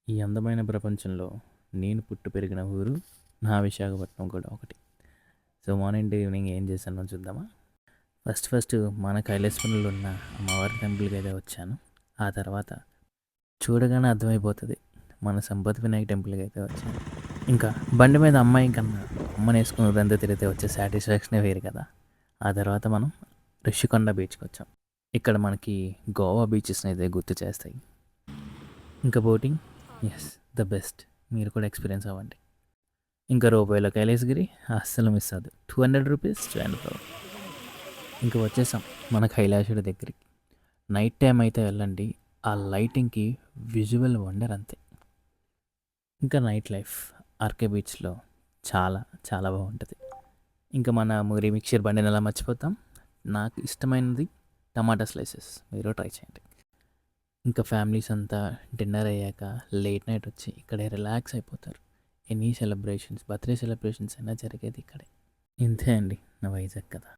ఈ అందమైన ప్రపంచంలో నేను పుట్టి పెరిగిన ఊరు నా విశాఖపట్నం కూడా ఒకటి. సో మార్నింగ్ టు ఈవినింగ్ ఏం చేశానో చూద్దామా. ఫస్ట్ మన కైలాసపురంలో ఉన్న అమ్మవారి టెంపుల్కి అయితే వచ్చాను. ఆ తర్వాత చూడగానే అర్థమైపోతుంది మన సంపత్ వినాయక టెంపుల్కి అయితే వచ్చాను. ఇంకా బండి మీద అమ్మాయి కన్నా అమ్మని వేసుకుని ఊరంతా తిరిగితే వచ్చే సాటిస్ఫాక్షనే వేరు కదా. ఆ తర్వాత మనం రిషికొండ బీచ్కి వచ్చాం. ఇక్కడ మనకి గోవా బీచెస్ని అయితే గుర్తు చేస్తాయి. ఇంకా బోటింగ్, ఎస్, ద బెస్ట్. మీరు కూడా ఎక్స్పీరియన్స్ అవ్వండి. ఇంకా రూపాయల కైలాసగిరి అస్సలు మిస్ అవ్వదు. 200 రూపీస్ టు అండ్ ఫ్రో. ఇంకా వచ్చేసాం మన కైలాసుడి దగ్గరికి. నైట్ టైం అయితే వెళ్ళండి, ఆ లైటింగ్కి విజువల్ వండర్ అంతే. ఇంకా నైట్ లైఫ్ ఆర్కే బీచ్లో చాలా చాలా బాగుంటుంది. ఇంకా మన మురి మిక్చర్ బండిని ఎలా మర్చిపోతాం. నాకు ఇష్టమైనది టమాటా స్లైసెస్, మీరు ట్రై చేయండి. ఇంకా ఫ్యామిలీస్ అంతా డిన్నర్ అయ్యాక లేట్ నైట్ వచ్చి ఇక్కడే రిలాక్స్ అయిపోతారు. ఎనీ సెలబ్రేషన్స్, బర్త్డే సెలబ్రేషన్స్ అయినా జరిగేది ఇక్కడే. ఇంతే అండి నా వైజాగ్ కదా.